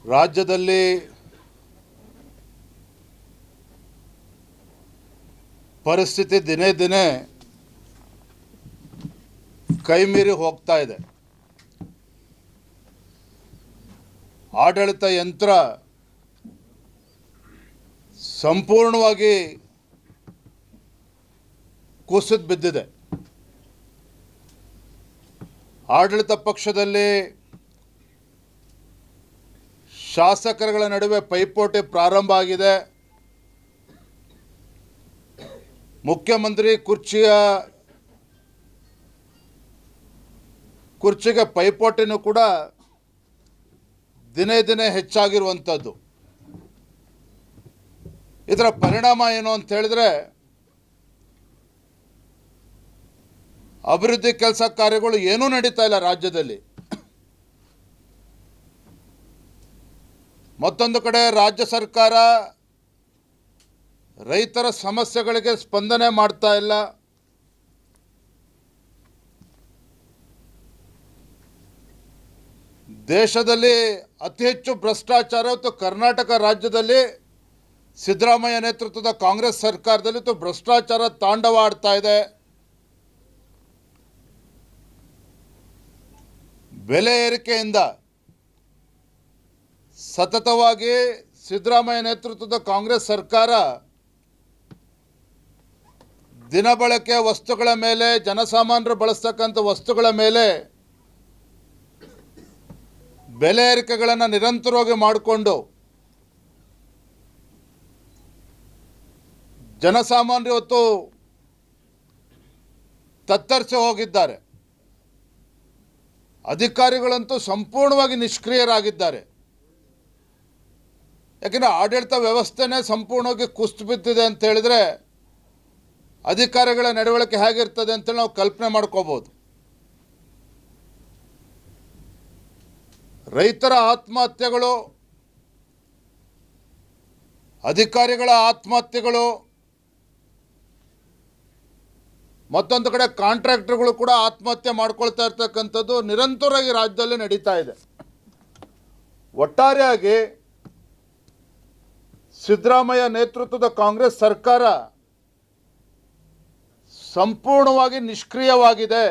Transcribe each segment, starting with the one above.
ರಾಜ್ಯದಲ್ಲಿ ಪರಿಸ್ಥಿತಿ ದಿನೇ ದಿನೇ ಕೈಮೀರಿ ಹೋಗ್ತಾ ಇದೆ. ಆಡಳಿತ ಯಂತ್ರ ಸಂಪೂರ್ಣವಾಗಿ ಕುಸಿದು ಬಿದ್ದಿದೆ. ಆಡಳಿತ ಪಕ್ಷದಲ್ಲಿ ಶಾಸಕರುಗಳ ನಡುವೆ ಪೈಪೋಟಿ ಪ್ರಾರಂಭ ಆಗಿದೆ. ಮುಖ್ಯಮಂತ್ರಿ ಕುರ್ಚಿಗೆ ಪೈಪೋಟಿನೂ ಕೂಡ ದಿನೇ ದಿನೇ ಹೆಚ್ಚಾಗಿರುವಂಥದ್ದು. ಇದರ ಪರಿಣಾಮ ಏನು ಅಂತ ಹೇಳಿದ್ರೆ, ಅಭಿವೃದ್ಧಿ ಕೆಲಸ ಕಾರ್ಯಗಳು ಏನೂ ನಡೀತಾ ಇಲ್ಲ ರಾಜ್ಯದಲ್ಲಿ. ಮತ್ತೊಂದು ಕಡೆ ರಾಜ್ಯ ಸರ್ಕಾರ ರೈತರ ಸಮಸ್ಯೆಗಳಿಗೆ ಸ್ಪಂದನೆ ಮಾಡ್ತಾ ಇಲ್ಲ. ದೇಶದಲ್ಲಿ ಅತಿ ಹೆಚ್ಚು ಭ್ರಷ್ಟಾಚಾರ ಇವತ್ತು ಕರ್ನಾಟಕ ರಾಜ್ಯದಲ್ಲಿ ಸಿದ್ದರಾಮಯ್ಯ ನೇತೃತ್ವದ ಕಾಂಗ್ರೆಸ್ ಸರ್ಕಾರದಲ್ಲಿ ಇವತ್ತು ಭ್ರಷ್ಟಾಚಾರ ತಾಂಡವ ಆಡ್ತಾ ಇದೆ. ಬೆಲೆ ಏರಿಕೆಯಿಂದ ಸತತವಾಗಿ ಸಿದ್ದರಾಮಯ್ಯ ನೇತೃತ್ವದ ಕಾಂಗ್ರೆಸ್ ಸರ್ಕಾರ ದಿನಬಳಕೆ ವಸ್ತುಗಳ ಮೇಲೆ, ಜನಸಾಮಾನ್ಯರು ಬಳಸ್ತಕ್ಕಂಥ ವಸ್ತುಗಳ ಮೇಲೆ ಬೆಲೆ ಏರಿಕೆಗಳನ್ನು ನಿರಂತರವಾಗಿ ಮಾಡಿಕೊಂಡು ಜನಸಾಮಾನ್ಯರು ಇವತ್ತು ತತ್ತರಿಸಿ ಹೋಗಿದ್ದಾರೆ. ಅಧಿಕಾರಿಗಳಂತೂ ಸಂಪೂರ್ಣವಾಗಿ ನಿಷ್ಕ್ರಿಯರಾಗಿದ್ದಾರೆ. ಯಾಕೆಂದರೆ ಆಡಳಿತ ವ್ಯವಸ್ಥೆನೇ ಸಂಪೂರ್ಣವಾಗಿ ಕುಸಿದು ಬಿದ್ದಿದೆ ಅಂತ ಹೇಳಿದ್ರೆ ಅಧಿಕಾರಿಗಳ ನಡವಳಿಕೆ ಹೇಗಿರ್ತದೆ ಅಂತೇಳಿ ನಾವು ಕಲ್ಪನೆ ಮಾಡ್ಕೋಬೋದು. ರೈತರ ಆತ್ಮಹತ್ಯೆಗಳು, ಅಧಿಕಾರಿಗಳ ಆತ್ಮಹತ್ಯೆಗಳು, ಮತ್ತೊಂದು ಕಡೆ ಕಾಂಟ್ರಾಕ್ಟರ್ಗಳು ಕೂಡ ಆತ್ಮಹತ್ಯೆ ಮಾಡ್ಕೊಳ್ತಾ ಇರ್ತಕ್ಕಂಥದ್ದು ನಿರಂತರವಾಗಿ ರಾಜ್ಯದಲ್ಲಿ ನಡೀತಾ ಇದೆ. ಒಟ್ಟಾರೆಯಾಗಿ ಸಿದ್ದರಾಮಯ್ಯ ನೇತೃತ್ವದ ಕಾಂಗ್ರೆಸ್ ಸರ್ಕಾರ ಸಂಪೂರ್ಣವಾಗಿ ನಿಷ್ಕ್ರಿಯವಾಗಿದೆ.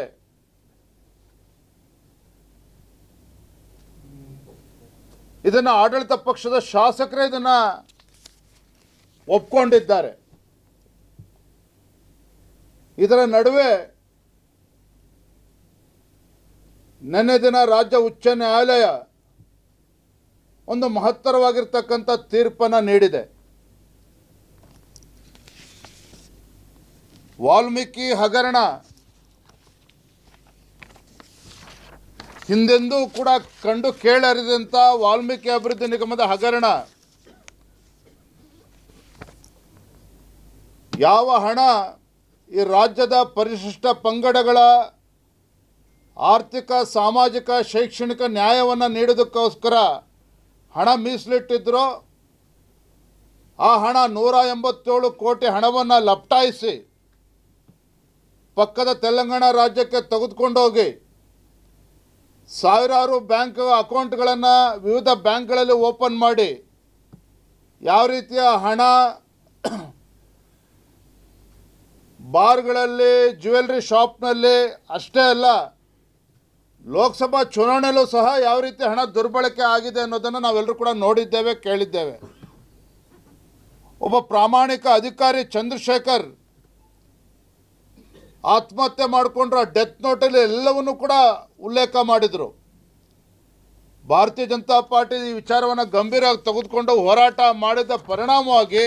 ಇದನ್ನು ಆಡಳಿತ ಪಕ್ಷದ ಶಾಸಕರೇ ಇದನ್ನು ಒಪ್ಕೊಂಡಿದ್ದಾರೆ. ಇದರ ನಡುವೆ ನಿನ್ನೆ ದಿನ ರಾಜ್ಯ ಉಚ್ಚ ನ್ಯಾಯಾಲಯ ಒಂದು ಮಹತ್ತರವಾಗಿರ್ತಕ್ಕಂಥ ತೀರ್ಪನ್ನು ನೀಡಿದೆ. ವಾಲ್ಮೀಕಿ ಹಗರಣ ಹಿಂದೆಂದೂ ಕೂಡ ಕಂಡು ಕೇಳರಿದಂಥ ವಾಲ್ಮೀಕಿ ಅಭಿವೃದ್ಧಿ ನಿಗಮದ ಹಗರಣ, ಯಾವ ಹಣ ಈ ರಾಜ್ಯದ ಪರಿಶಿಷ್ಟ ಪಂಗಡಗಳ ಆರ್ಥಿಕ, ಸಾಮಾಜಿಕ, ಶೈಕ್ಷಣಿಕ ನ್ಯಾಯವನ್ನು ನೀಡೋದಕ್ಕೋಸ್ಕರ ಹಣ ಮೀಸಲಿಟ್ಟಿದ್ರೋ ಆ ಹಣ 187 ಕೋಟಿ ಹಣವನ್ನು ಲಪಟಾಯಿಸಿ ಪಕ್ಕದ ತೆಲಂಗಾಣ ರಾಜ್ಯಕ್ಕೆ ತೆಗೆದುಕೊಂಡೋಗಿ ಸಾವಿರಾರು ಬ್ಯಾಂಕ್ ಅಕೌಂಟ್ಗಳನ್ನು ವಿವಿಧ ಬ್ಯಾಂಕ್ಗಳಲ್ಲಿ ಓಪನ್ ಮಾಡಿ ಯಾವ ರೀತಿಯ ಹಣ ಬಾರ್ಗಳಲ್ಲಿ, ಜ್ಯುವೆಲ್ರಿ ಶಾಪ್ನಲ್ಲಿ, ಅಷ್ಟೇ ಅಲ್ಲ ಲೋಕಸಭಾ ಚುನಾವಣೆಯಲ್ಲೂ ಸಹ ಯಾವ ರೀತಿ ಹಣ ದುರ್ಬಳಕೆ ಆಗಿದೆ ಅನ್ನೋದನ್ನು ನಾವೆಲ್ಲರೂ ಕೂಡ ನೋಡಿದ್ದೇವೆ, ಕೇಳಿದ್ದೇವೆ. ಒಬ್ಬ ಪ್ರಾಮಾಣಿಕ ಅಧಿಕಾರಿ ಚಂದ್ರಶೇಖರ್ ಆತ್ಮಹತ್ಯೆ ಮಾಡಿಕೊಂಡ್ರು. ಡೆತ್ ನೋಟಲ್ಲಿ ಎಲ್ಲವನ್ನೂ ಕೂಡ ಉಲ್ಲೇಖ ಮಾಡಿದರು. ಭಾರತೀಯ ಜನತಾ ಪಾರ್ಟಿ ಈ ವಿಚಾರವನ್ನು ಗಂಭೀರವಾಗಿ ತೆಗೆದುಕೊಂಡು ಹೋರಾಟ ಮಾಡಿದ ಪರಿಣಾಮವಾಗಿ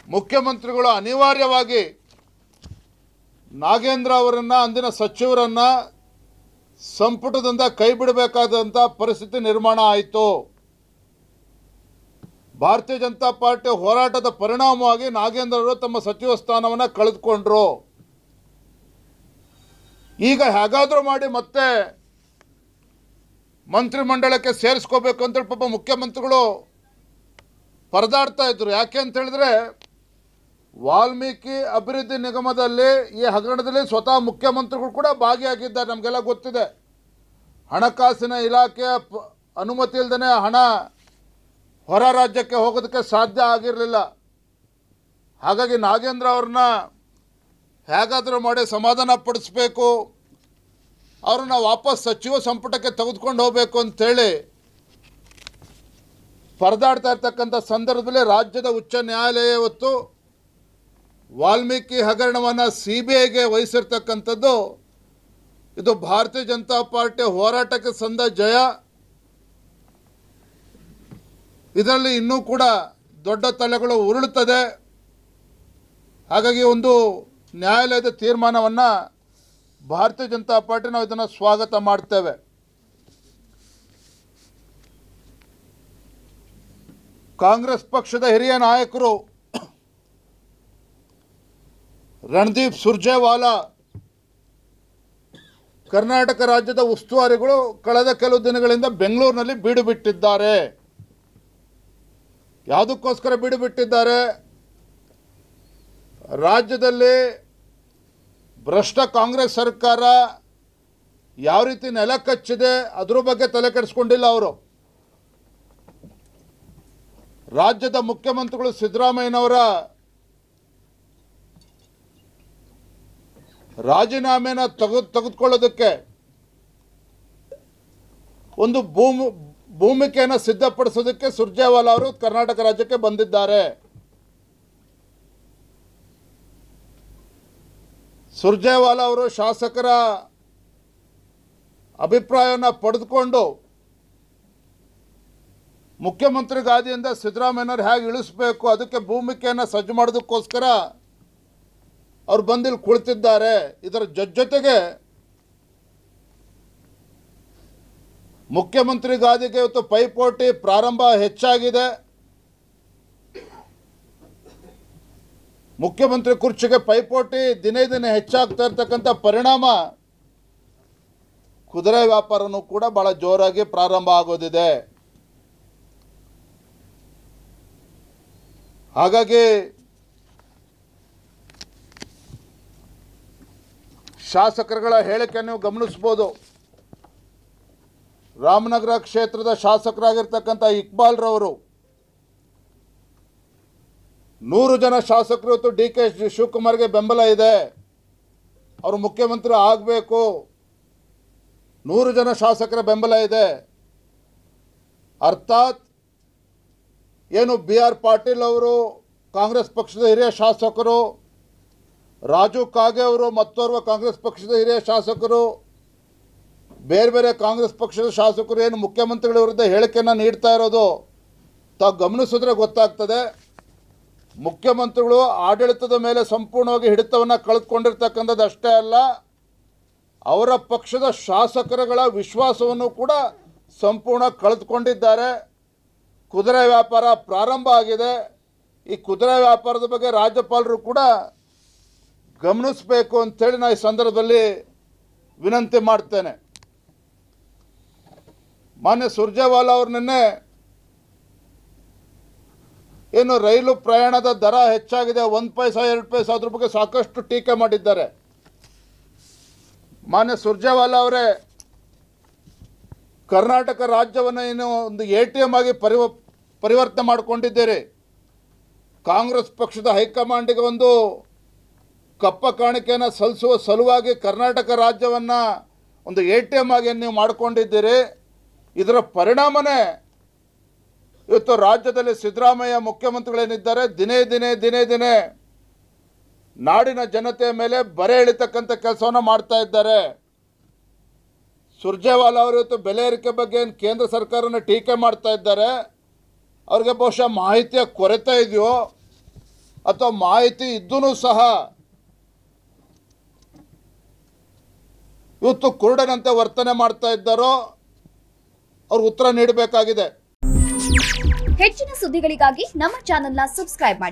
ಮುಖ್ಯಮಂತ್ರಿಗಳು ಅನಿವಾರ್ಯವಾಗಿ ನಾಗೇಂದ್ರ ಅವರನ್ನು, ಅಂದಿನ ಸಚಿವರನ್ನು ಸಂಪುಟದಿಂದ ಕೈ ಬಿಡಬೇಕಾದಂಥ ಪರಿಸ್ಥಿತಿ ನಿರ್ಮಾಣ ಆಯಿತು. ಭಾರತೀಯ ಜನತಾ ಪಾರ್ಟಿ ಹೋರಾಟದ ಪರಿಣಾಮವಾಗಿ ನಾಗೇಂದ್ರ ಅವರು ತಮ್ಮ ಸಚಿವ ಸ್ಥಾನವನ್ನು ಕಳೆದುಕೊಂಡ್ರು. ಈಗ ಹೇಗಾದರೂ ಮಾಡಿ ಮತ್ತೆ ಮಂತ್ರಿಮಂಡಲಕ್ಕೆ ಸೇರಿಸ್ಕೋಬೇಕು ಅಂತೇಳಿ ಪಾಪ ಮುಖ್ಯಮಂತ್ರಿಗಳು ಪರದಾಡ್ತಾ ಇದ್ರು. ಯಾಕೆ ಅಂತ ಹೇಳಿದ್ರೆ ವಾಲ್ಮೀಕಿ ಅಭಿವೃದ್ಧಿ ನಿಗಮದಲ್ಲಿ ಈ ಹಗರಣದಲ್ಲಿ ಸ್ವತಃ ಮುಖ್ಯಮಂತ್ರಿಗಳು ಕೂಡ ಭಾಗಿಯಾಗಿದ್ದಾರೆ. ನಮಗೆಲ್ಲ ಗೊತ್ತಿದೆ. ಹಣಕಾಸಿನ ಇಲಾಖೆಯ ಅನುಮತಿ ಇಲ್ಲದೇ ಹಣ ಹೊರ ರಾಜ್ಯಕ್ಕೆ ಹೋಗೋದಕ್ಕೆ ಸಾಧ್ಯ ಆಗಿರಲಿಲ್ಲ. ಹಾಗಾಗಿ ನಾಗೇಂದ್ರ ಅವ್ರನ್ನ ಹೇಗಾದರೂ ಮಾಡಿ ಸಮಾಧಾನ ಪಡಿಸ್ಬೇಕು, ಅವ್ರನ್ನ ವಾಪಸ್ ಸಚಿವ ಸಂಪುಟಕ್ಕೆ ತೆಗೆದುಕೊಂಡು ಹೋಗಬೇಕು ಅಂತೇಳಿ ಪರದಾಡ್ತಾ ಇರ್ತಕ್ಕಂಥ ಸಂದರ್ಭದಲ್ಲಿ ರಾಜ್ಯದ ಉಚ್ಚ ನ್ಯಾಯಾಲಯ ಇವತ್ತು ವಾಲ್ಮೀಕಿ ಹಗರಣವನ್ನು CBIಗೆ ವಹಿಸಿರ್ತಕ್ಕಂಥದ್ದು ಇದು ಭಾರತೀಯ ಜನತಾ ಪಾರ್ಟಿ ಹೋರಾಟಕ್ಕೆ ಸಂದ ಜಯ. ಇದರಲ್ಲಿ ಇನ್ನೂ ಕೂಡ ದೊಡ್ಡ ತಲೆಗಳು ಉರುಳುತ್ತದೆ. ಹಾಗಾಗಿ ಒಂದು ನ್ಯಾಯಾಲಯದ ತೀರ್ಮಾನವನ್ನು ಭಾರತೀಯ ಜನತಾ ಪಾರ್ಟಿ ನಾವು ಇದನ್ನು ಸ್ವಾಗತ ಮಾಡ್ತೇವೆ. ಕಾಂಗ್ರೆಸ್ ಪಕ್ಷದ ಹಿರಿಯ ನಾಯಕರು ರಣದೀಪ್ ಸುರ್ಜೇವಾಲಾ ಕರ್ನಾಟಕ ರಾಜ್ಯದ ಉಸ್ತುವಾರಿಗಳು ಕಳೆದ ಕೆಲವು ದಿನಗಳಿಂದ ಬೆಂಗಳೂರಿನಲ್ಲಿ ಬೀಡು ಬಿಟ್ಟಿದ್ದಾರೆ. ಯಾವುದಕ್ಕೋಸ್ಕರ ಬೀಡು ಬಿಟ್ಟಿದ್ದಾರೆ? ರಾಜ್ಯದಲ್ಲಿ ಭ್ರಷ್ಟ ಕಾಂಗ್ರೆಸ್ ಸರ್ಕಾರ ಯಾವ ರೀತಿ ನೆಲ ಕಚ್ಚಿದೆ ಅದರ ಬಗ್ಗೆ ತಲೆ ಕೆಡಿಸ್ಕೊಂಡಿಲ್ಲ ಅವರು. ರಾಜ್ಯದ ಮುಖ್ಯಮಂತ್ರಿಗಳು ಸಿದ್ದರಾಮಯ್ಯನವರ ರಾಜೀನಾಮೆನ ತೆಗೆದುಕೊಳ್ಳೋದಕ್ಕೆ ಒಂದು ಭೂಮಿಕೆಯನ್ನು ಸಿದ್ಧಪಡಿಸೋದಕ್ಕೆ ಸುರ್ಜೇವಾಲಾ ಅವರು ಕರ್ನಾಟಕ ರಾಜ್ಯಕ್ಕೆ ಬಂದಿದ್ದಾರೆ. ಸುರ್ಜೇವಾಲಾ ಅವರು ಶಾಸಕರ ಅಭಿಪ್ರಾಯವನ್ನು ಪಡೆದುಕೊಂಡು ಮುಖ್ಯಮಂತ್ರಿ ಗಾದಿಯಿಂದ ಸಿದ್ದರಾಮಯ್ಯನವ್ರು ಹೇಗೆ ಇಳಿಸಬೇಕು ಅದಕ್ಕೆ ಭೂಮಿಕೆಯನ್ನು ಸಜ್ಜು ಮಾಡೋದಕ್ಕೋಸ್ಕರ ಅವ್ರು ಬಂದಿಲ್ಲಿ ಕುಳಿತಿದ್ದಾರೆ. ಇದರ ಜೊತೆಗೆ ಮುಖ್ಯಮಂತ್ರಿ ಗಾದಿಗೆ ಇವತ್ತು ಪೈಪೋಟಿ ಪ್ರಾರಂಭ ಹೆಚ್ಚಾಗಿದೆ. ಮುಖ್ಯಮಂತ್ರಿ ಕುರ್ಚಿಗೆ ಪೈಪೋಟಿ ದಿನೇ ದಿನೇ ಹೆಚ್ಚಾಗ್ತಾ ಇರ್ತಕ್ಕಂಥ ಪರಿಣಾಮ ಕುದುರೆ ವ್ಯಾಪಾರನೂ ಕೂಡ ಭಾಳ ಜೋರಾಗಿ ಪ್ರಾರಂಭ ಆಗೋದಿದೆ. ಹಾಗಾಗಿ ಶಾಸಕರುಗಳ ಹೇಳಿಕೆಯನ್ನು ನೀವು ಗಮನಿಸ್ಬೋದು. ರಾಮನಗರ ಕ್ಷೇತ್ರದ ಶಾಸಕರಾಗಿರ್ತಕ್ಕಂಥ ಇಕ್ಬಾಲ್ ರವರು 100 ಜನ ಶಾಸಕರು ಇವತ್ತು DK ಶಿವಕುಮಾರ್ಗೆ ಬೆಂಬಲ ಇದೆ, ಅವರು ಮುಖ್ಯಮಂತ್ರಿ ಆಗಬೇಕು, 100 ಜನ ಶಾಸಕರ ಬೆಂಬಲ ಇದೆ. ಅರ್ಥಾತ್ ಏನು BR ಪಾಟೀಲ್ ಅವರು ಕಾಂಗ್ರೆಸ್ ಪಕ್ಷದ ಹಿರಿಯ ಶಾಸಕರು, ರಾಜು ಕಾಗೆ ಅವರು ಮತ್ತೋರ್ವ ಕಾಂಗ್ರೆಸ್ ಪಕ್ಷದ ಹಿರಿಯ ಶಾಸಕರು, ಬೇರೆ ಬೇರೆ ಕಾಂಗ್ರೆಸ್ ಪಕ್ಷದ ಶಾಸಕರು ಏನು ಮುಖ್ಯಮಂತ್ರಿಗಳ ವಿರುದ್ಧ ಹೇಳಿಕೆಯನ್ನು ನೀಡ್ತಾ ಇರೋದು ತಾವು ಗಮನಿಸಿದ್ರೆ ಗೊತ್ತಾಗ್ತದೆ. ಮುಖ್ಯಮಂತ್ರಿಗಳು ಆಡಳಿತದ ಮೇಲೆ ಸಂಪೂರ್ಣವಾಗಿ ಹಿಡಿತವನ್ನು ಕಳೆದುಕೊಂಡಿರ್ತಕ್ಕಂಥದ್ದು ಅಷ್ಟೇ ಅಲ್ಲ, ಅವರ ಪಕ್ಷದ ಶಾಸಕರುಗಳ ವಿಶ್ವಾಸವನ್ನು ಕೂಡ ಸಂಪೂರ್ಣ ಕಳೆದುಕೊಂಡಿದ್ದಾರೆ. ಕುದುರೆ ವ್ಯಾಪಾರ ಪ್ರಾರಂಭ ಆಗಿದೆ. ಈ ಕುದುರೆ ವ್ಯಾಪಾರದ ಬಗ್ಗೆ ರಾಜ್ಯಪಾಲರು ಕೂಡ ಗಮನಿಸಬೇಕು ಅಂತೇಳಿ ನಾನು ಈ ಸಂದರ್ಭದಲ್ಲಿ ವಿನಂತಿ ಮಾಡ್ತೇನೆ. ಮಾನ್ಯ ಸುರ್ಜೇವಾಲಾ ಅವರು ನಿನ್ನೆ ಏನು ರೈಲು ಪ್ರಯಾಣದ ದರ ಹೆಚ್ಚಾಗಿದೆ, 1 ಪೈಸಾ 2 ಪೈಸಾ ಅದ್ರ ಬಗ್ಗೆ ಸಾಕಷ್ಟು ಟೀಕೆ ಮಾಡಿದ್ದಾರೆ. ಮಾನ್ಯ ಸುರ್ಜೇವಾಲಾ ಅವರೇ, ಕರ್ನಾಟಕ ರಾಜ್ಯವನ್ನು ಏನು ಒಂದು ATM ಆಗಿ ಪರಿವರ್ತನೆ ಮಾಡಿಕೊಂಡಿದ್ದೀರಿ. ಕಾಂಗ್ರೆಸ್ ಪಕ್ಷದ ಹೈಕಮಾಂಡಿಗೆ ಒಂದು ಕಪ್ಪ ಕಾಣಿಕೆಯನ್ನು ಸಲ್ಲಿಸುವ ಸಲುವಾಗಿ ಕರ್ನಾಟಕ ರಾಜ್ಯವನ್ನು ಒಂದು ATM ಆಗಿ ನೀವು ಮಾಡಿಕೊಂಡಿದ್ದೀರಿ. ಇದರ ಪರಿಣಾಮನೇ ಇವತ್ತು ರಾಜ್ಯದಲ್ಲಿ ಸಿದ್ದರಾಮಯ್ಯ ಮುಖ್ಯಮಂತ್ರಿಗಳೇನಿದ್ದಾರೆ ದಿನೇ ದಿನೇ ನಾಡಿನ ಜನತೆಯ ಮೇಲೆ ಬರೆ ಎಳಿತಕ್ಕಂಥ ಕೆಲಸವನ್ನು ಮಾಡ್ತಾ ಇದ್ದಾರೆ. ಸುರ್ಜೇವಾಲಾ ಅವರು ಇವತ್ತು ಬೆಲೆ ಏರಿಕೆ ಬಗ್ಗೆ ಏನು ಕೇಂದ್ರ ಸರ್ಕಾರನ ಟೀಕೆ ಮಾಡ್ತಾ ಇದ್ದಾರೆ. ಅವ್ರಿಗೆ ಬಹುಶಃ ಮಾಹಿತಿಯ ಕೊರತೆ ಇದೆಯೋ ಅಥವಾ ಮಾಹಿತಿ ಇದ್ದೂ ಸಹ ಇವತ್ತು ಕುರುಡನಂತೆ ವರ್ತನೆ ಮಾಡ್ತಾ ಇದ್ದಾರೋ ಅವ್ರು ಉತ್ತರ ನೀಡಬೇಕಾಗಿದೆ. ಹೆಚ್ಚಿನ ಸುದ್ದಿಗಳಿಗಾಗಿ ನಮ್ಮ ಚಾನೆಲ್ನ ಸಬ್ಸ್ಕ್ರೈಬ್ ಮಾಡಿ.